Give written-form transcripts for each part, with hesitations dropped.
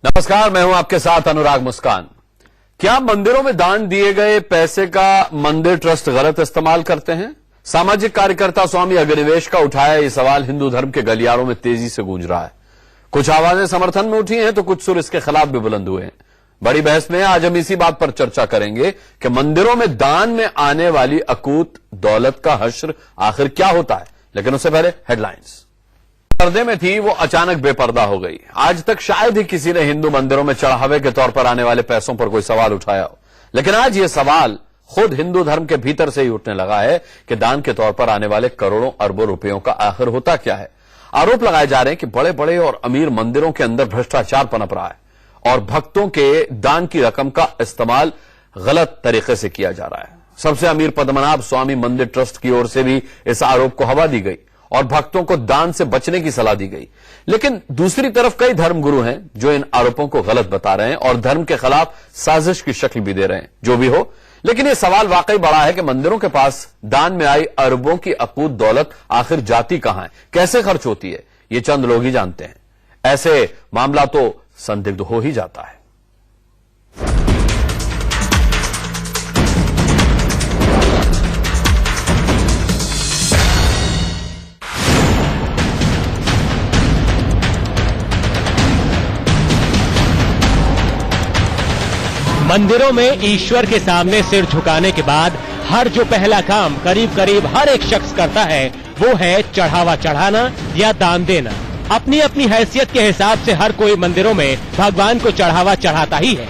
नमस्कार, मैं हूं आपके साथ अनुराग मुस्कान। क्या मंदिरों में दान दिए गए पैसे का मंदिर ट्रस्ट गलत इस्तेमाल करते हैं? सामाजिक कार्यकर्ता स्वामी अग्निवेश का उठाया यह सवाल हिंदू धर्म के गलियारों में तेजी से गूंज रहा है। कुछ आवाजें समर्थन में उठी हैं तो कुछ सुर इसके खिलाफ भी बुलंद हुए हैं। बड़ी बहस में आज हम इसी बात पर चर्चा करेंगे कि मंदिरों में दान में आने वाली अकूत दौलत का हश्र आखिर क्या होता है। लेकिन उससे पहले हेडलाइंस। पर्दे में थी वो अचानक बेपर्दा हो गई। आज तक शायद ही किसी ने हिंदू मंदिरों में चढ़ावे के तौर पर आने वाले पैसों पर कोई सवाल उठाया हो, लेकिन आज ये सवाल खुद हिंदू धर्म के भीतर से ही उठने लगा है कि दान के तौर पर आने वाले करोड़ों अरबों रुपयों का आखिर होता क्या है। आरोप लगाए जा रहे हैं कि बड़े बड़े और अमीर मंदिरों के अंदर भ्रष्टाचार पनप रहा है और भक्तों के दान की रकम का इस्तेमाल गलत तरीके से किया जा रहा है। सबसे अमीर पद्मनाभ स्वामी मंदिर ट्रस्ट की ओर से भी इस आरोप को हवा दी गई और भक्तों को दान से बचने की सलाह दी गई। लेकिन दूसरी तरफ कई धर्मगुरु हैं जो इन आरोपों को गलत बता रहे हैं और धर्म के खिलाफ साजिश की शक्ल भी दे रहे हैं। जो भी हो, लेकिन यह सवाल वाकई बड़ा है कि मंदिरों के पास दान में आई अरबों की अकूत दौलत आखिर जाती कहां है, कैसे खर्च होती है, ये चंद लोग ही जानते हैं। ऐसे मामला तो संदिग्ध हो ही जाता है। मंदिरों में ईश्वर के सामने सिर झुकाने के बाद हर जो पहला काम करीब करीब हर एक शख्स करता है वो है चढ़ावा चढ़ाना या दान देना। अपनी अपनी हैसियत के हिसाब से हर कोई मंदिरों में भगवान को चढ़ावा चढ़ाता ही है।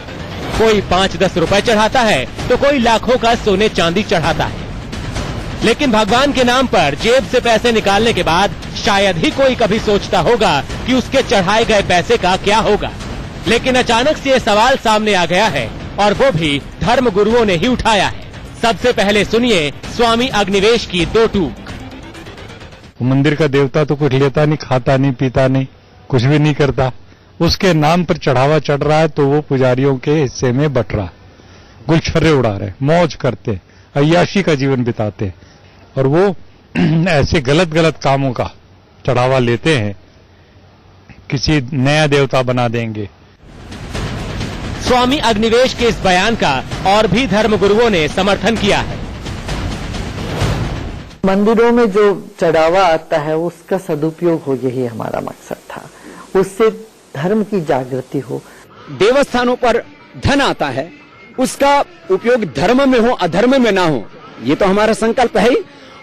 कोई 5-10 रुपए चढ़ाता है तो कोई लाखों का सोने चांदी चढ़ाता है। लेकिन भगवान के नाम पर जेब से पैसे निकालने के बाद शायद ही कोई कभी सोचता होगा कि उसके चढ़ाए गए पैसे का क्या होगा। लेकिन अचानक से ये सवाल सामने आ गया है और वो भी धर्म गुरुओं ने ही उठाया है। सबसे पहले सुनिए स्वामी अग्निवेश की दो टूक। मंदिर का देवता तो कुछ लेता नहीं, खाता नहीं, पीता नहीं, कुछ भी नहीं करता। उसके नाम पर चढ़ावा चढ़ रहा है तो वो पुजारियों के हिस्से में बट रहा, गुलछर्रे उड़ा रहे, मौज करते, अय्याशी का जीवन बिताते और वो ऐसे गलत गलत कामों का चढ़ावा लेते हैं। किसी नया देवता बना देंगे। स्वामी अग्निवेश के इस बयान का और भी धर्म गुरुओं ने समर्थन किया है। मंदिरों में जो चढ़ावा आता है उसका सदुपयोग हो, यही हमारा मकसद था। उससे धर्म की जागृति हो। देवस्थानों पर धन आता है, उसका उपयोग धर्म में हो अधर्म में ना हो, ये तो हमारा संकल्प है।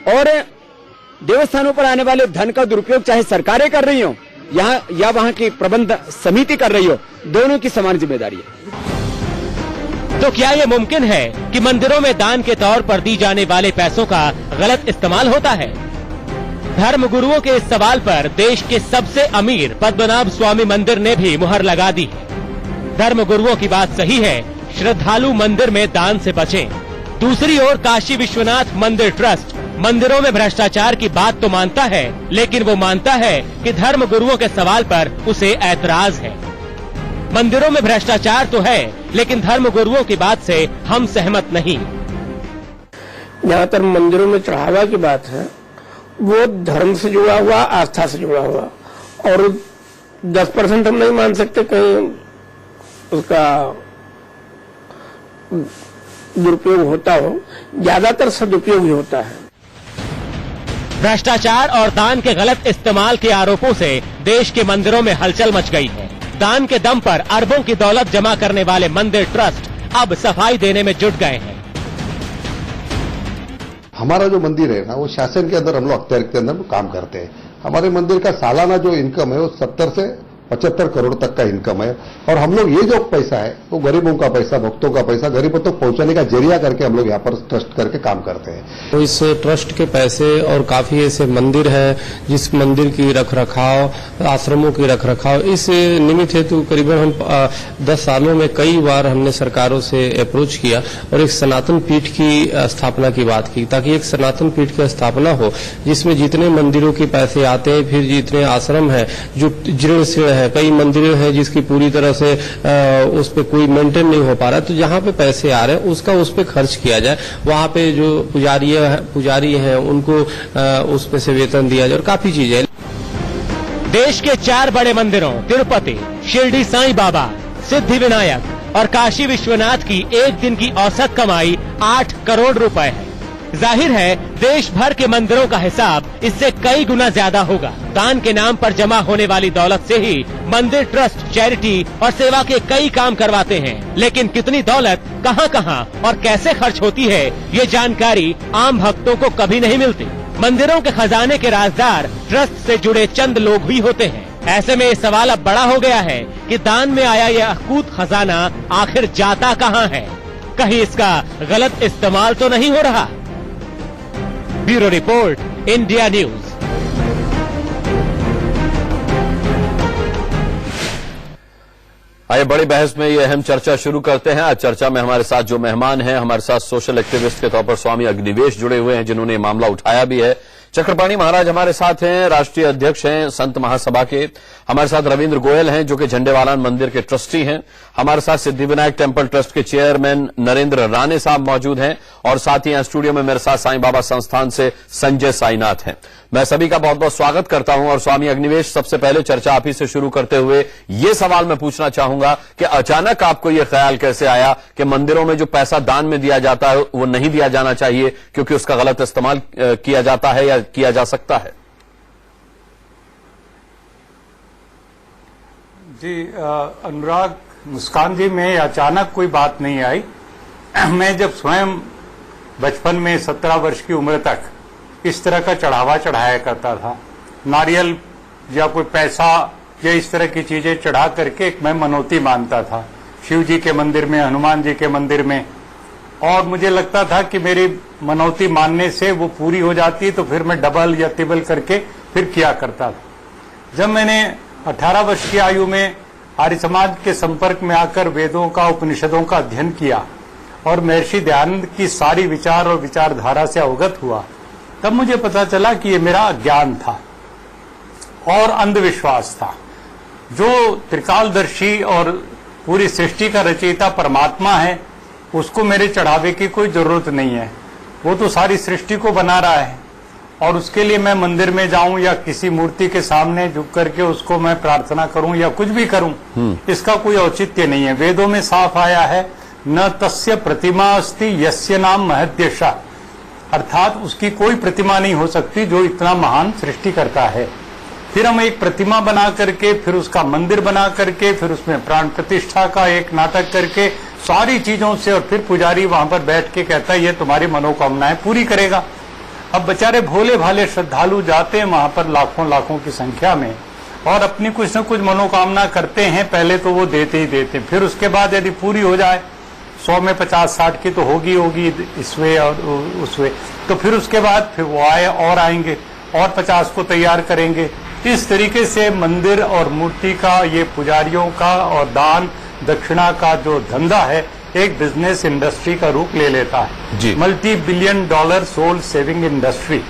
और देवस्थानों पर आने वाले धन का दुरुपयोग चाहे सरकारें कर रही हो या वहां की प्रबंध समिति कर रही हो, दोनों की समान जिम्मेदारी है। तो क्या ये मुमकिन है कि मंदिरों में दान के तौर पर दी जाने वाले पैसों का गलत इस्तेमाल होता है? धर्म गुरुओं के इस सवाल पर देश के सबसे अमीर पद्मनाभ स्वामी मंदिर ने भी मुहर लगा दी है। धर्म गुरुओं की बात सही है, श्रद्धालु मंदिर में दान से बचें। दूसरी ओर काशी विश्वनाथ मंदिर ट्रस्ट मंदिरों में भ्रष्टाचार की बात तो मानता है, लेकिन वो मानता है कि धर्म गुरुओं के सवाल पर उसे ऐतराज है। मंदिरों में भ्रष्टाचार तो है, लेकिन धर्म गुरुओं की बात से हम सहमत नहीं। जहाँ तक मंदिरों में चढ़ावा की बात है, वो धर्म से जुड़ा हुआ, आस्था से जुड़ा हुआ, और 10% हम नहीं मान सकते कहीं उसका दुरुपयोग होता हो, ज्यादातर सदुपयोग ही होता है। भ्रष्टाचार और दान के गलत इस्तेमाल के आरोपों से देश के मंदिरों में हलचल मच गई है। दान के दम पर अरबों की दौलत जमा करने वाले मंदिर ट्रस्ट अब सफाई देने में जुट गए हैं। हमारा जो मंदिर है ना, वो शासन के अंदर हम लोग अख्तियार के अंदर काम करते हैं। हमारे मंदिर का सालाना जो इनकम है वो 70 से 75 करोड़ तक का इनकम है और हम लोग ये जो पैसा है वो गरीबों का पैसा, भक्तों का पैसा गरीबों तक पहुंचाने का जरिया करके हम लोग यहाँ पर ट्रस्ट करके काम करते हैं। तो इस ट्रस्ट के पैसे और काफी ऐसे मंदिर है जिस मंदिर की रखरखाव, आश्रमों की रखरखाव, इस निमित्त हेतु करीबन हम 10 सालों में कई बार हमने सरकारों से अप्रोच किया और एक सनातन पीठ की स्थापना की बात की, ताकि एक सनातन पीठ की स्थापना हो जिसमें जितने मंदिरों के पैसे आते हैं, फिर जितने आश्रम है जो जीर्ण शीर्ण है, कई मंदिर हैं जिसकी पूरी तरह से उस पे कोई मेंटेन नहीं हो पा रहा है, तो जहाँ पे पैसे आ रहे हैं उसका उस पे खर्च किया जाए। वहाँ पे जो पुजारी हैं उनको उस पे से वेतन दिया जाए और काफी चीजें। देश के 4 बड़े मंदिरों तिरुपति, शिरडी साईं बाबा, सिद्धि विनायक और काशी विश्वनाथ की एक दिन की औसत कमाई 8 करोड़ रुपए है। जाहिर है देश भर के मंदिरों का हिसाब इससे कई गुना ज्यादा होगा। दान के नाम पर जमा होने वाली दौलत से ही मंदिर ट्रस्ट, चैरिटी और सेवा के कई काम करवाते हैं। लेकिन कितनी दौलत कहां कहां और कैसे खर्च होती है, ये जानकारी आम भक्तों को कभी नहीं मिलती। मंदिरों के खजाने के राजदार ट्रस्ट से जुड़े चंद लोग ही होते हैं। ऐसे में ये सवाल अब बड़ा हो गया है कि दान में आया यह अकूत खजाना आखिर जाता कहां है? कहीं इसका गलत इस्तेमाल तो नहीं हो रहा? Bureau report, India news. आइए बड़ी बहस में ये अहम चर्चा शुरू करते हैं। आज चर्चा में हमारे साथ जो मेहमान हैं, हमारे साथ सोशल एक्टिविस्ट के तौर पर स्वामी अग्निवेश जुड़े हुए हैं, जिन्होंने मामला उठाया भी है। चक्रपाणी महाराज हमारे साथ हैं, राष्ट्रीय अध्यक्ष हैं संत महासभा के। हमारे साथ रविंद्र गोयल हैं, जो कि झंडेवालान मंदिर के ट्रस्टी हैं। हमारे साथ सिद्धिविनायक टेम्पल ट्रस्ट के चेयरमैन नरेंद्र राणे साहब मौजूद हैं और साथ ही स्टूडियो में मेरे साथ साईं बाबा संस्थान से संजय साईनाथ हैं। मैं सभी का बहुत बहुत स्वागत करता हूं। और स्वामी अग्निवेश, सबसे पहले चर्चा आप ही से शुरू करते हुए ये सवाल मैं पूछना चाहूंगा कि अचानक आपको ये ख्याल कैसे आया कि मंदिरों में जो पैसा दान में दिया जाता है वो नहीं दिया जाना चाहिए, क्योंकि उसका गलत इस्तेमाल किया जाता है या किया जा सकता है? जी अनुराग, मुस्कान जी, में अचानक कोई बात नहीं आई। मैं जब स्वयं बचपन में 17 वर्ष की उम्र तक इस तरह का चढ़ावा चढ़ाया करता था, नारियल या कोई पैसा या इस तरह की चीजें चढ़ा करके मैं मनौती मानता था शिव जी के मंदिर में, हनुमान जी के मंदिर में, और मुझे लगता था कि मेरी मनौती मानने से वो पूरी हो जाती है, तो फिर मैं डबल या ट्रिपल करके फिर किया करता था। जब मैंने 18 वर्ष की आयु में आर्य समाज के संपर्क में आकर वेदों का, उपनिषदों का अध्ययन किया और महर्षि दयानंद की सारी विचार और विचारधारा से अवगत हुआ, तब मुझे पता चला कि ये मेरा अज्ञान था और अंधविश्वास था। जो त्रिकालदर्शी और पूरी सृष्टि का रचयिता परमात्मा है, उसको मेरे चढ़ावे की कोई जरूरत नहीं है। वो तो सारी सृष्टि को बना रहा है, और उसके लिए मैं मंदिर में जाऊं या किसी मूर्ति के सामने झुक करके उसको मैं प्रार्थना करूं या कुछ भी करूं, इसका कोई औचित्य नहीं है। वेदों में साफ आया है, न तस्य प्रतिमा अस्ति यस्य नाम महद्यशा, अर्थात उसकी कोई प्रतिमा नहीं हो सकती जो इतना महान सृष्टि करता है। फिर हम एक प्रतिमा बना करके, फिर उसका मंदिर बना करके, फिर उसमें प्राण प्रतिष्ठा का एक नाटक करके, सारी चीजों से, और फिर पुजारी वहां पर बैठ के कहता है ये तुम्हारी मनोकामनाएं पूरी करेगा। अब बेचारे भोले भाले श्रद्धालु जाते हैं वहां पर लाखों लाखों की संख्या में और अपनी कुछ न कुछ मनोकामना करते हैं। पहले तो वो देते ही देते, फिर उसके बाद यदि पूरी हो जाए, 100 में 50-60 की तो होगी इसवे और उसवे, तो फिर उसके बाद फिर वो आए और आएंगे और 50 को तैयार करेंगे। इस तरीके से मंदिर और मूर्ति का, ये पुजारियों का और दान दक्षिणा का जो धंधा है, एक बिजनेस इंडस्ट्री का रूप ले लेता है। Multi billion dollar soul saving industry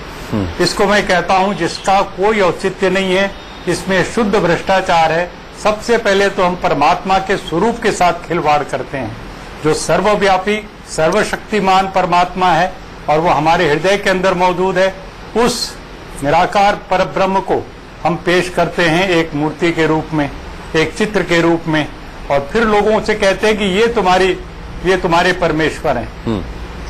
इसको मैं कहता हूं, जिसका कोई औचित्य नहीं है। इसमें शुद्ध भ्रष्टाचार है। सबसे पहले तो हम परमात्मा के स्वरूप के साथ खिलवाड़ करते हैं, जो सर्वव्यापी सर्वशक्तिमान परमात्मा है और वो हमारे हृदय के अंदर मौजूद है। उस निराकार परब्रह्म को हम पेश करते हैं एक मूर्ति के रूप में, एक चित्र के रूप में, और फिर लोगों से कहते हैं कि ये तुम्हारे परमेश्वर हैं।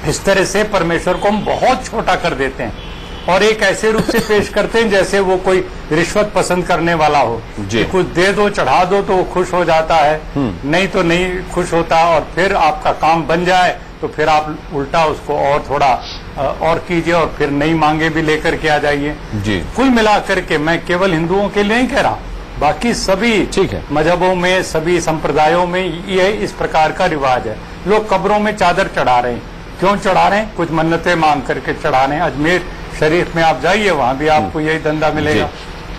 इस तरह से परमेश्वर को हम बहुत छोटा कर देते हैं और एक ऐसे रूप से पेश करते हैं जैसे वो कोई रिश्वत पसंद करने वाला हो। कुछ दे दो, चढ़ा दो तो वो खुश हो जाता है, नहीं तो नहीं खुश होता, और फिर आपका काम बन जाए तो फिर आप उल्टा उसको और थोड़ा और कीजिए और फिर नई मांगे भी लेकर के आ जाइए। कुल मिलाकर के मैं केवल हिंदुओं के लिए नहीं कह रहा, बाकी सभी मजहबों में, सभी संप्रदायों में ये इस प्रकार का रिवाज है। लोग कब्रों में चादर चढ़ा रहे हैं। क्यों चढ़ा रहे हैं? कुछ मन्नतें मांग करके चढ़ा रहे हैं। अजमेर शरीफ में आप जाइए, वहां भी आपको यही धंधा मिलेगा।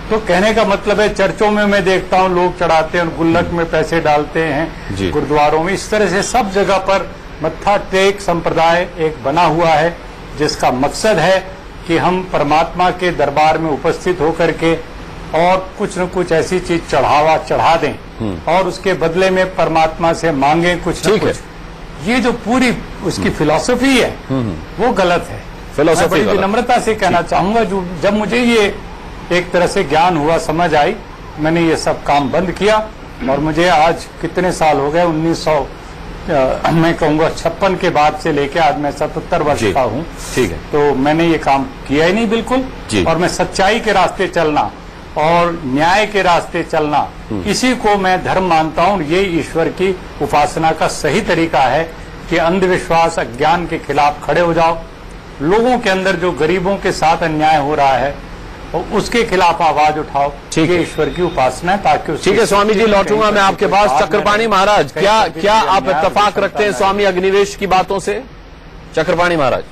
तो कहने का मतलब है, चर्चों में मैं देखता हूँ लोग चढ़ाते हैं और गुल्लक में पैसे डालते हैं, गुरुद्वारों में, इस तरह से सब जगह पर मत्था टेक संप्रदाय एक बना हुआ है, जिसका मकसद है कि हम परमात्मा के दरबार में उपस्थित होकर के और कुछ न कुछ ऐसी चीज चढ़ा दें और उसके बदले में परमात्मा से मांगे कुछ न कुछ। ये जो पूरी उसकी फिलॉसफी है वो गलत है। मैं बड़ी विनम्रता से कहना चाहूंगा, जब मुझे ये एक तरह से ज्ञान हुआ, समझ आई, मैंने ये सब काम बंद किया और मुझे आज कितने साल हो गए, 1900 मैं कहूँगा 56 के बाद से लेके आज मैं 77 वर्ष का हूँ। ठीक है। तो मैंने ये काम किया ही नहीं बिल्कुल। और मैं सच्चाई के रास्ते चलना और न्याय के रास्ते चलना, इसी को मैं धर्म मानता हूँ। ये ईश्वर की उपासना का सही तरीका है कि अंधविश्वास अज्ञान के खिलाफ खड़े हो जाओ, लोगों के अंदर जो गरीबों के साथ अन्याय हो रहा है और उसके खिलाफ आवाज उठाओ। ये ईश्वर की उपासना है, ताकि ठीक है स्वामी जी, लौटूंगा मैं आपके पास। चक्रपाणी महाराज, क्या आप इत्तेफाक रखते हैं स्वामी अग्निवेश की बातों से? चक्रपाणी महाराज,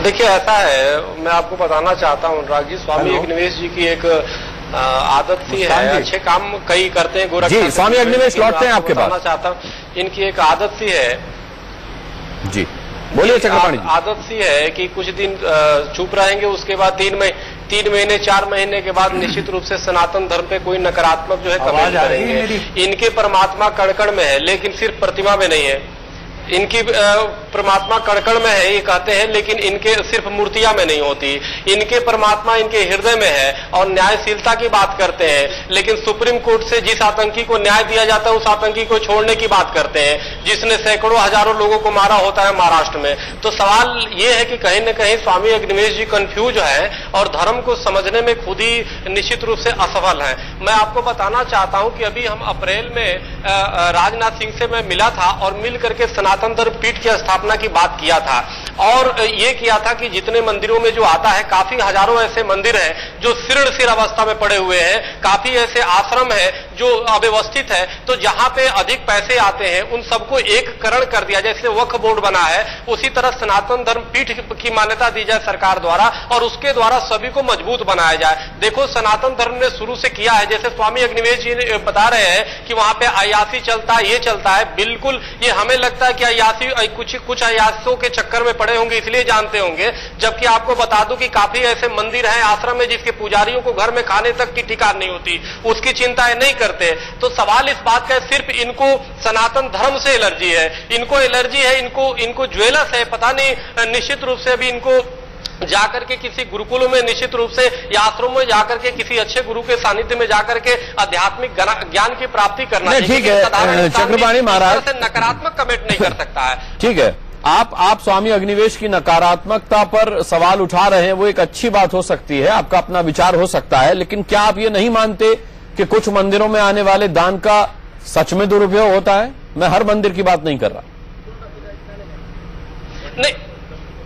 देखिए ऐसा है, मैं आपको बताना चाहता हूँ अनुराग जी, स्वामी अग्निवेश जी की एक आदत सी है, अच्छे काम कई करते हैं गोरखनाथ जी। स्वामी अग्निवेश लौटते हैं आपके पास। बताना चाहता हूँ, इनकी एक आदत सी है जी, बोलिए चक्रपाणी जी। आदत सी है कि कुछ दिन चुप रहेंगे, उसके बाद 3 महीने 4 महीने के बाद निश्चित रूप से सनातन धर्म पे कोई नकारात्मक जो है कमेंट करेंगे। इनके परमात्मा कड़कड़ में है, लेकिन सिर्फ प्रतिमा में नहीं है। इनकी परमात्मा कड़कड़ में है, ये कहते हैं, लेकिन इनके सिर्फ मूर्तियां में नहीं होती। इनके परमात्मा इनके हृदय में है और न्यायशीलता की बात करते हैं, लेकिन सुप्रीम कोर्ट से जिस आतंकी को न्याय दिया जाता है उस आतंकी को छोड़ने की बात करते हैं, जिसने सैकड़ों हजारों लोगों को मारा होता है महाराष्ट्र में। तो सवाल ये है कि कहीं न कहीं स्वामी अग्निवेश जी कंफ्यूज है और धर्म को समझने में खुद ही निश्चित रूप से असफल है। मैं आपको बताना चाहता हूं कि अभी हम अप्रैल में राजनाथ सिंह से मैं मिला था और मिल करके सनातन धर्म पीठ की स्थापना की बात किया था और ये किया था कि जितने मंदिरों में जो आता है, काफी हजारों ऐसे मंदिर हैं जो शीर्ण अवस्था में पड़े हुए हैं, काफी ऐसे आश्रम है जो अव्यवस्थित है, तो जहां पे अधिक पैसे आते हैं उन सबको एककरण कर दिया जाए। जैसे वक्फ बोर्ड बना है, उसी तरह सनातन धर्म पीठ की मान्यता दी जाए सरकार द्वारा और उसके द्वारा सभी को मजबूत बनाया जाए। देखो सनातन धर्म ने शुरू से किया है, जैसे स्वामी अग्निवेश जी बता रहे हैं कि वहां पे अयासी चलता है, ये चलता है, बिल्कुल ये हमें लगता है कि अयासी कुछ अयासों के चक्कर में पड़े होंगे इसलिए जानते होंगे, जबकि आपको बता दूं कि काफी ऐसे मंदिर हैं, आश्रम है, जिसके पुजारियों को घर में खाने तक की ठिकान नहीं होती, उसकी चिंताएं नहीं करते। तो सवाल इस बात का है, सिर्फ इनको सनातन धर्म से एलर्जी है, इनको एलर्जी है, इनको ज्वेलस है, पता नहीं निश्चित रूप से अभी इनको जाकर के किसी गुरुकुलों में निश्चित रूप से या आश्रमों में जाकर के किसी अच्छे गुरु के सानिध्य में जाकर के आध्यात्मिक ज्ञान की प्राप्ति करना चाहिए। ठीक है चक्रपाणी महाराज, नकारात्मक कमेंट नहीं कर सकता है। ठीक है, आप स्वामी अग्निवेश की नकारात्मकता पर सवाल उठा रहे हैं, वो एक अच्छी बात हो सकती है, आपका अपना विचार हो सकता है, लेकिन क्या आप ये नहीं मानते कि कुछ मंदिरों में आने वाले दान का सच में दुरुपयोग होता है? मैं हर मंदिर की बात नहीं कर रहा।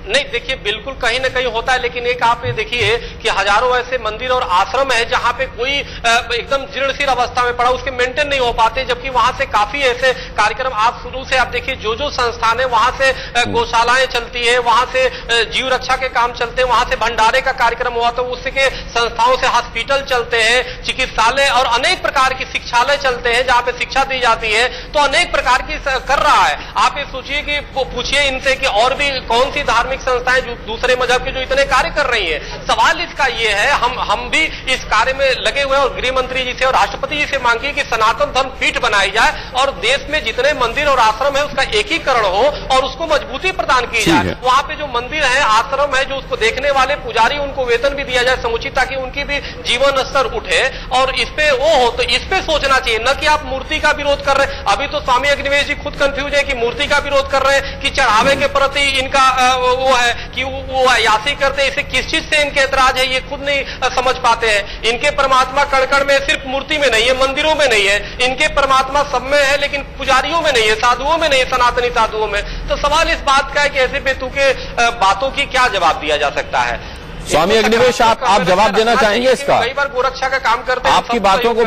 नहीं देखिए, बिल्कुल कहीं ना कहीं होता है, लेकिन एक आप ये देखिए कि हजारों ऐसे मंदिर और आश्रम है जहां पे कोई एकदम जीर्ण अवस्था में पड़ा, उसके मेंटेन नहीं हो पाते, जबकि वहां से काफी ऐसे कार्यक्रम आप शुरू से आप देखिए जो संस्थान है वहां से गौशालाएं चलती है, वहां से जीव रक्षा के काम चलते हैं, वहां से भंडारे का कार्यक्रम हुआ, तो उसके संस्थाओं से हॉस्पिटल चलते हैं, चिकित्सालय और अनेक प्रकार की शिक्षालय चलते हैं जहां पे शिक्षा दी जाती है, तो अनेक प्रकार की कर रहा है। आप ये सोचिए कि पूछिए इनसे कि और भी कौन सी धार्मिक संस्थाएं जो दूसरे मजहब के जो इतने कार्य कर रही है। सवाल इसका ये है, हम भी इस कार्य में लगे हुए हैं और गृह मंत्री जी से और राष्ट्रपति जी से मांगिए कि सनातन धर्म पीठ बनाई जाए और देश में जितने मंदिर और आश्रम है उसका एकीकरण हो और उसको मजबूती प्रदान की जाए। वहां पे जो मंदिर है, आश्रम है, जो उसको देखने वाले पुजारी, उनको वेतन भी दिया जाए समुचित, ताकि उनकी भी जीवन स्तर उठे और इस पे वो हो, तो इस पे सोचना चाहिए, न कि आप मूर्ति का विरोध कर रहे हैं। अभी तो स्वामी अग्निवेश जी खुद कंफ्यूज है कि मूर्ति का विरोध कर रहे हैं कि चढ़ावे के प्रति इनका वो है कि वो अयासी करते हैं, इसे किस चीज से इनके ऐतराज है ये खुद नहीं समझ पाते हैं। इनके परमात्मा कड़कड़ में सिर्फ मूर्ति में नहीं है, मंदिरों में नहीं है, इनके परमात्मा सब में है, लेकिन पुजारियों में नहीं है, साधुओं में नहीं है, सनातनी साधुओं में। तो सवाल इस बात का है कि ऐसे बेतुके बातों की क्या जवाब दिया जा सकता है। स्वामी अग्निवेश, आप जवाब देना चाहेंगे इसका? कई बार गोरक्षा का काम करते हैं, आपकी बातों को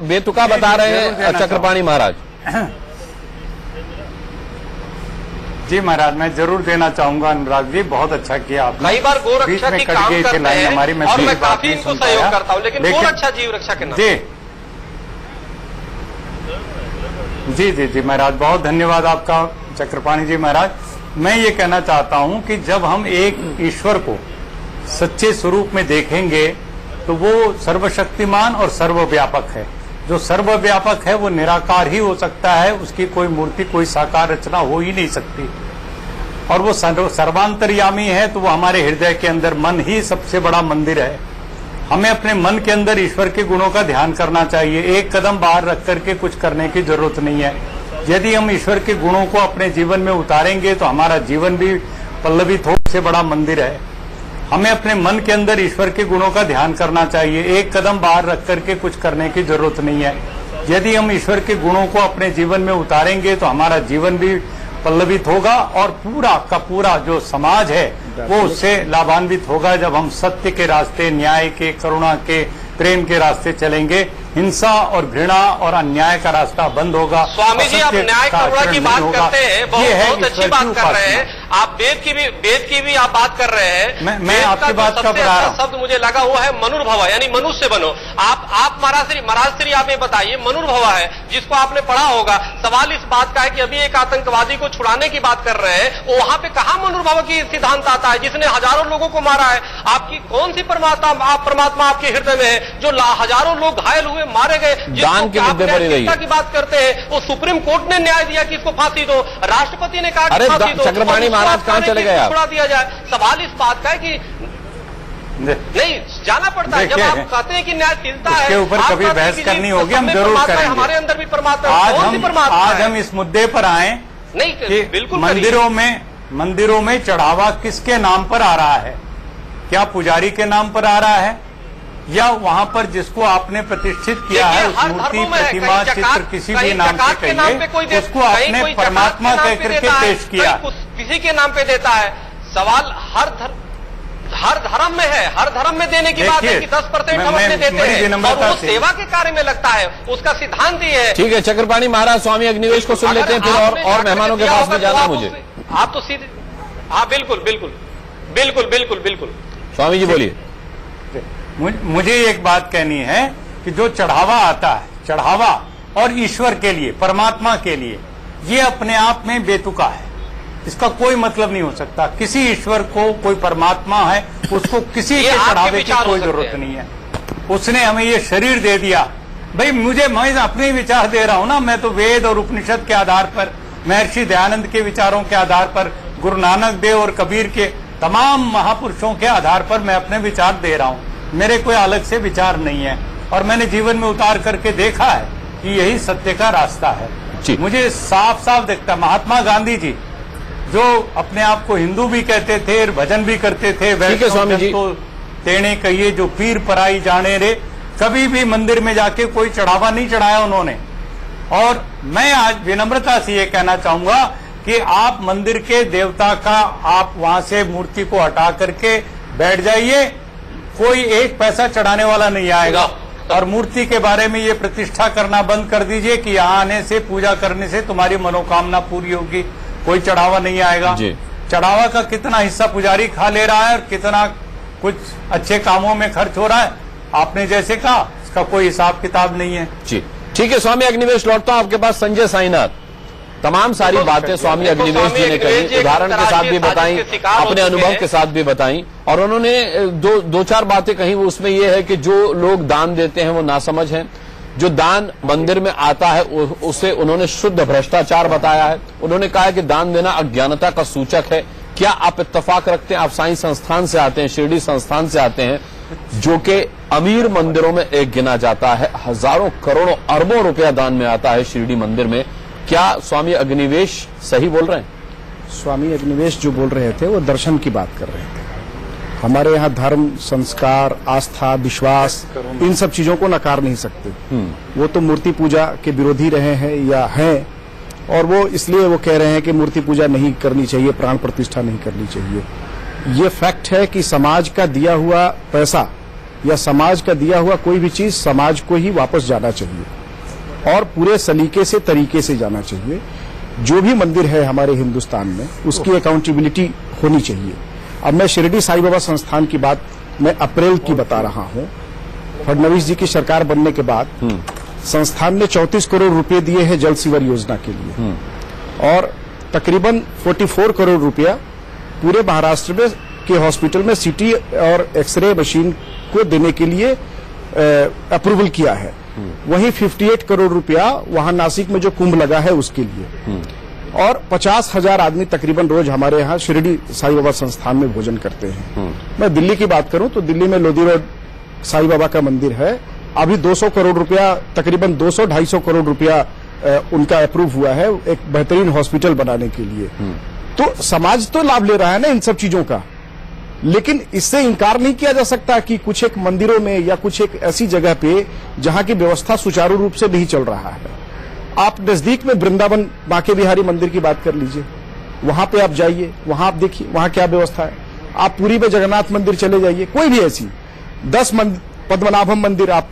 बेतुका बता रहे हैं चक्रपाणी महाराज। जी महाराज, मैं जरूर देना चाहूंगा अनुराग जी, बहुत अच्छा किया आपने। कई बार गोरक्षा के काम करते हैं हमारी, और मैं काफी इनको सहयोग करता हूं, लेकिन गोरक्षा जीव रक्षा के नाम। जी महाराज, बहुत धन्यवाद आपका चक्रपाणी जी महाराज। मैं ये कहना चाहता हूं कि जब हम एक ईश्वर को सच्चे स्वरूप में देखेंगे तो वो सर्वशक्तिमान और सर्वव्यापक है। जो सर्वव्यापक है वो निराकार ही हो सकता है, उसकी कोई मूर्ति, कोई साकार रचना हो ही नहीं सकती। और वो सर्वांतर्यामी है, तो वो हमारे हृदय के अंदर मन ही सबसे बड़ा मंदिर है। हमें अपने मन के अंदर ईश्वर के गुणों का ध्यान करना चाहिए। एक कदम बाहर रख करके कुछ करने की जरूरत नहीं है। यदि हम ईश्वर के गुणों को अपने जीवन में उतारेंगे तो हमारा जीवन भी पल्लवित हो से बड़ा मंदिर है। हमें अपने मन के अंदर ईश्वर के गुणों का ध्यान करना चाहिए। एक कदम बाहर रख करके कुछ करने की जरूरत नहीं है। यदि हम ईश्वर के गुणों को अपने जीवन में उतारेंगे तो हमारा जीवन भी पल्लवित होगा और पूरा का पूरा जो समाज है वो उससे लाभान्वित होगा। जब हम सत्य के रास्ते, न्याय के, करुणा के, प्रेम के रास्ते चलेंगे, हिंसा और घृणा और अन्याय का रास्ता बंद होगा। स्वामी जी, आप न्याय करुणा की बात करते हैं, बहुत अच्छी बात कर रहे हैं। आप वेद की भी आप बात कर रहे हैं। मैं आपकी बात का बता रहा हूं। शब्द मुझे लगा वो है मनुर्भव, यानी मनुष्य बनो। आप महाराज श्री आप ये बताइए, मनुर्भव है जिसको आपने पढ़ा होगा। सवाल इस बात का है कि अभी एक आतंकवादी को छुड़ाने की बात कर रहे हैं, वहां पे कहां मनुर्भव की सिद्धांत आता है, जिसने हजारों लोगों को मारा है। आपकी कौन सी परमात्मा आपके हृदय में है जो हजारों लोग घायल हुए, मारे गए? दान के मुद्दे पर ही रही की बात करते हैं, वो सुप्रीम कोर्ट ने न्याय दिया कि इसको फांसी दो, राष्ट्रपति ने कहा कि फांसी दो, चक्रपाणी महाराज कहां चले गए आप? छुड़ा दिया जाए। सवाल इस बात का है कि नहीं जाना पड़ता है। जब आप कहते हैं कि न्याय तिलता है, इसके ऊपर कभी बहस करनी होगी, हम जरूर करेंगे। हमारे अंदर भी परमात्मा, आज हम इस मुद्दे पर आए नहीं, बिल्कुल मंदिरों में चढ़ावा किसके नाम पर आ रहा है? क्या पुजारी के नाम पर आ रहा है या वहां पर जिसको आपने प्रतिष्ठित किया है उस मूर्ति, प्रतिमा, चित्र किसी भी नाम से कहिए, उसको आपने परमात्मा कह करके पेश किया, किसी के नाम पे देता है। सवाल हर धर्म में है, हर धर्म में देने की बात है कि 10% हम अपने देते हैं और वो सेवा के कार्य में लगता है, उसका सिद्धांत ही है। ठीक है, चक्रपाणी महाराज स्वामी अग्निवेश को सुन लेते हैं, फिर और मेहमानों के पास में जाना है मुझे। आप तो सीधे, हाँ बिल्कुल स्वामी जी बोलिए। मुझे एक बात कहनी है कि जो चढ़ावा आता है, चढ़ावा और ईश्वर के लिए, परमात्मा के लिए, ये अपने आप में बेतुका है। इसका कोई मतलब नहीं हो सकता। किसी ईश्वर को, कोई परमात्मा है, उसको किसी के चढ़ावे की कोई जरूरत नहीं है। उसने हमें ये शरीर दे दिया। भाई मैं अपने विचार दे रहा हूं ना, मैं तो वेद और उपनिषद के आधार पर, महर्षि दयानंद के विचारों के आधार पर, गुरु नानक देव और कबीर के तमाम महापुरुषों के आधार पर मैं अपने विचार दे रहा हूं। मेरे कोई अलग से विचार नहीं है और मैंने जीवन में उतार करके देखा है कि यही सत्य का रास्ता है। मुझे साफ साफ दिखता। महात्मा गांधी जी जो अपने आप को हिंदू भी कहते थे, भजन भी करते थे, वैष्णव तो तेने कहिए जो पीर पराई जाने रे, कभी भी मंदिर में जाके कोई चढ़ावा नहीं चढ़ाया उन्होंने। और मैं आज विनम्रता से ये कहना चाहूंगा कि आप मंदिर के देवता का, आप वहां से मूर्ति को हटा करके बैठ जाइए, कोई एक पैसा चढ़ाने वाला नहीं आएगा। और मूर्ति के बारे में ये प्रतिष्ठा करना बंद कर दीजिए कि यहाँ आने से, पूजा करने से तुम्हारी मनोकामना पूरी होगी, कोई चढ़ावा नहीं आएगा। चढ़ावा का कितना हिस्सा पुजारी खा ले रहा है और कितना कुछ अच्छे कामों में खर्च हो रहा है, आपने जैसे कहा, इसका कोई हिसाब किताब नहीं है। जी ठीक है, स्वामी अग्निवेश लौटता हूं आपके पास। संजय साईनाथ, तमाम सारी बातें स्वामी अग्निवेश जी ने कही, उदाहरण के साथ भी बताई, अपने अनुभव के साथ भी बताई, और उन्होंने दो चार बातें कही। वो उसमें ये है कि जो लोग दान देते हैं वो नासमझ हैं, जो दान मंदिर में आता है उसे उन्होंने शुद्ध भ्रष्टाचार बताया है। उन्होंने कहा है कि दान देना अज्ञानता का सूचक है। क्या आप इत्तेफाक रखते हैं? आप साईं संस्थान से आते हैं, शिरडी संस्थान से आते हैं, जो कि अमीर मंदिरों में एक गिना जाता है, हजारों करोड़ों अरबों रुपया दान में आता है शिरडी मंदिर में। क्या स्वामी अग्निवेश सही बोल रहे हैं? स्वामी अग्निवेश जो बोल रहे थे वो दर्शन की बात कर रहे थे। हमारे यहाँ धर्म, संस्कार, आस्था, विश्वास, इन सब चीजों को नकार नहीं सकते। वो तो मूर्ति पूजा के विरोधी रहे हैं या हैं, और वो इसलिए वो कह रहे हैं कि मूर्ति पूजा नहीं करनी चाहिए, प्राण प्रतिष्ठा नहीं करनी चाहिए। ये फैक्ट है कि समाज का दिया हुआ पैसा या समाज का दिया हुआ कोई भी चीज समाज को ही वापस जाना चाहिए और पूरे सलीके से, तरीके से जाना चाहिए। जो भी मंदिर है हमारे हिंदुस्तान में, उसकी अकाउंटेबिलिटी होनी चाहिए। अब मैं शिरडी साईं बाबा संस्थान की बात मैं अप्रैल की बता रहा हूं। फडणवीस जी की सरकार बनने के बाद संस्थान ने 34 करोड़ रुपए दिए हैं जल सीवर योजना के लिए, और तकरीबन 44 करोड़ रुपया पूरे महाराष्ट्र में के हॉस्पिटल में सीटी और एक्सरे मशीन को देने के लिए अप्रूवल किया है। वहीं 58 करोड़ रुपया वहां नासिक में जो कुंभ लगा है उसके लिए, और 50,000 आदमी तकरीबन रोज हमारे यहाँ शिरडी साईं बाबा संस्थान में भोजन करते हैं। मैं दिल्ली की बात करूं तो दिल्ली में लोधी रोड साईं बाबा का मंदिर है, अभी 200 करोड़ रुपया, तकरीबन 200-250 करोड़ रुपया उनका अप्रूव हुआ है एक बेहतरीन हॉस्पिटल बनाने के लिए। तो समाज तो लाभ ले रहा है ना इन सब चीजों का, लेकिन इससे इनकार नहीं किया जा सकता कि कुछ एक मंदिरों में या कुछ एक ऐसी जगह पे जहां की व्यवस्था सुचारू रूप से नहीं चल रहा है। आप नजदीक में वृंदावन बांके बिहारी मंदिर की बात कर लीजिए, वहां पे आप जाइए, वहां आप देखिए वहां क्या व्यवस्था है। आप पुरी में जगन्नाथ मंदिर चले जाइए, कोई भी ऐसी 10 पद्मनाभम मंदिर आप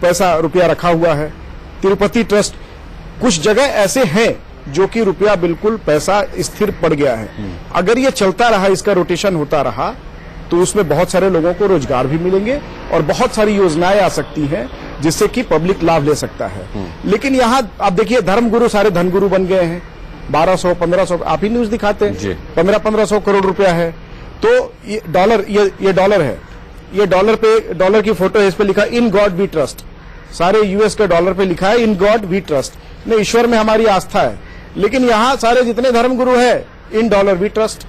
पैसा रुपया रखा हुआ है। तिरुपति ट्रस्ट, कुछ जगह ऐसे हैं जो कि रुपया बिल्कुल पैसा स्थिर पड़ गया है। अगर ये चलता रहा, इसका रोटेशन होता रहा, तो उसमें बहुत सारे लोगों को रोजगार भी मिलेंगे और बहुत सारी योजनाएं आ सकती हैं जिससे कि पब्लिक लाभ ले सकता है। लेकिन यहाँ आप देखिए धर्मगुरु सारे धनगुरु बन गए हैं। 1200-1500 आप ही न्यूज दिखाते हैं, 1500 करोड़ रुपया है। तो ये डॉलर है, ये डॉलर की फोटो है, इस पे लिखा इन गॉड वी ट्रस्ट। सारे यूएस के डॉलर पे लिखा है इन गॉड वी ट्रस्ट, ने ईश्वर में हमारी आस्था है। लेकिन यहाँ सारे जितने धर्मगुरु है इन डॉलर वी ट्रस्ट,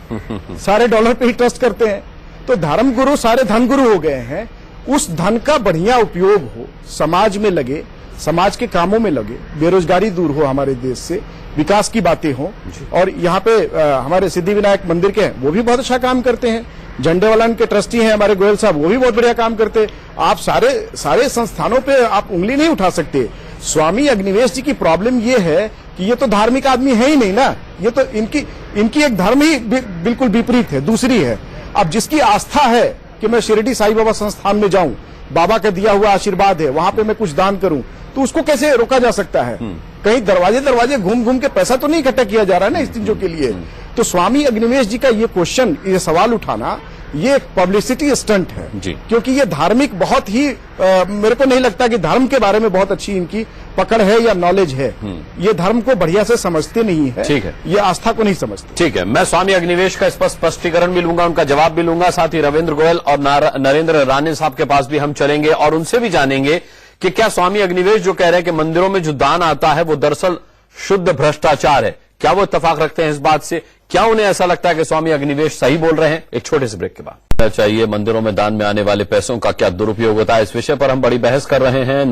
सारे डॉलर पे ही ट्रस्ट करते हैं। तो धर्मगुरु सारे धनगुरु हो गए हैं। उस धन का बढ़िया उपयोग हो, समाज में लगे, समाज के कामों में लगे, बेरोजगारी दूर हो हमारे देश से, विकास की बातें हो। और यहाँ पे हमारे सिद्धिविनायक मंदिर के हैं, वो भी बहुत अच्छा काम करते हैं। झंडेवालन के ट्रस्टी हैं हमारे गोयल साहब, वो भी बहुत बढ़िया काम करते हैं। आप सारे संस्थानों पे आप उंगली नहीं उठा सकते। स्वामी अग्निवेश जी की प्रॉब्लम ये है कि ये तो धार्मिक आदमी है ही नहीं ना, ये तो इनकी एक धर्म ही बिल्कुल विपरीत है, दूसरी है। अब जिसकी आस्था है कि मैं शिरडी साईं बाबा संस्थान में जाऊं, बाबा का दिया हुआ आशीर्वाद है, वहां पे मैं कुछ दान करूं, तो उसको कैसे रोका जा सकता है? कहीं दरवाजे घूम के पैसा तो नहीं इकट्ठा किया जा रहा है ना इस चीजों के लिए। तो स्वामी अग्निवेश जी का ये क्वेश्चन, ये सवाल उठाना, ये एक पब्लिसिटी स्टंट है जी। क्योंकि ये धार्मिक बहुत ही मेरे को नहीं लगता कि धर्म के बारे में बहुत अच्छी इनकी पकड़ है या नॉलेज है। ये धर्म को बढ़िया से समझते नहीं है, ठीक है, ये आस्था को नहीं समझते। ठीक है, मैं स्वामी अग्निवेश का स्पष्टीकरण भी लूंगा, उनका जवाब भी लूंगा। साथ ही रविंद्र गोयल और नरेंद्र राणे साहब के पास भी हम चलेंगे और उनसे भी जानेंगे कि क्या स्वामी अग्निवेश जो कह रहे हैं कि मंदिरों में जो दान आता है वो दरअसल शुद्ध भ्रष्टाचार है, क्या वो इत्तेफाक रखते हैं इस बात से? क्या उन्हें ऐसा लगता है कि स्वामी अग्निवेश सही बोल रहे हैं? एक छोटे से ब्रेक के बाद चाहिए मंदिरों में दान में आने वाले पैसों का क्या दुरुपयोग होता है, इस विषय पर हम बड़ी बहस कर रहे हैं।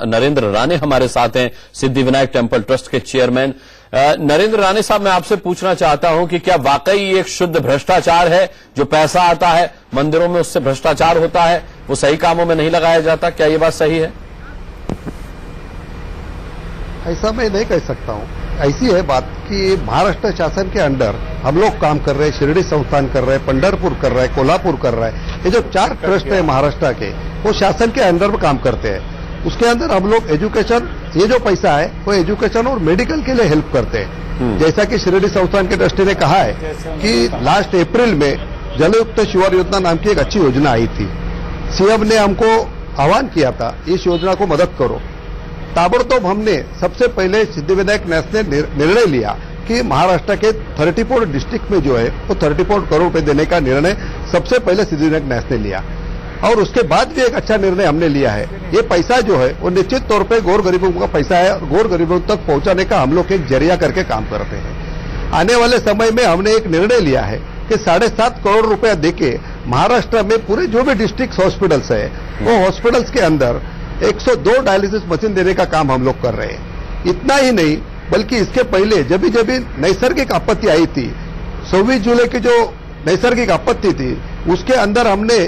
नरेंद्र राणे हमारे साथ हैं, सिद्धिविनायक टेम्पल ट्रस्ट के चेयरमैन। नरेंद्र राणे साहब, मैं आपसे पूछना चाहता हूं कि क्या वाकई एक शुद्ध भ्रष्टाचार है? जो पैसा आता है मंदिरों में उससे भ्रष्टाचार होता है, वो सही कामों में नहीं लगाया जाता, क्या ये बात सही है? ऐसा मैं नहीं कह सकता हूं। ऐसी है बात कि महाराष्ट्र शासन के अंडर हम लोग काम कर रहे हैं, शिरडी संस्थान कर रहे हैं, पंढरपुर कर रहे हैं, कोल्हापुर कर रहे हैं। ये जो 4 ट्रस्ट है महाराष्ट्र के, वो शासन के अंडर में काम करते हैं। उसके अंदर हम लोग एजुकेशन, ये जो पैसा है वो एजुकेशन और मेडिकल के लिए हेल्प करते हैं। जैसा कि शिरडी संस्थान के ट्रस्टी ने कहा है कि लास्ट अप्रैल में जलयुक्त शिविर योजना नाम की एक अच्छी योजना आई थी। सीएम ने हमको आह्वान किया था इस योजना को मदद करो। ताबड़तोब हमने सबसे पहले सिद्धिविनायक न्यास ने निर्णय लिया कि महाराष्ट्र के 34 डिस्ट्रिक्ट में जो है वो 34 करोड़ रुपए देने का निर्णय सबसे पहले सिद्धिविनायक न्यास ने लिया। और उसके बाद भी एक अच्छा निर्णय हमने लिया है। ये पैसा जो है वो निश्चित तौर पे गौर गरीबों का पैसा है और गौर गरीबों तक पहुंचाने का हम लोग एक जरिया करके काम करते हैं। आने वाले समय में हमने एक निर्णय लिया है कि 7.5 करोड़ रुपया देके महाराष्ट्र में पूरे जो भी डिस्ट्रिक्ट हॉस्पिटल्स है वो हॉस्पिटल्स के अंदर 102 डायलिसिस मशीन देने का काम हम लोग कर रहे हैं। इतना ही नहीं बल्कि इसके पहले जब नैसर्गिक आपत्ति आई थी, 26 जुलाई की जो नैसर्गिक आपत्ति थी, उसके अंदर हमने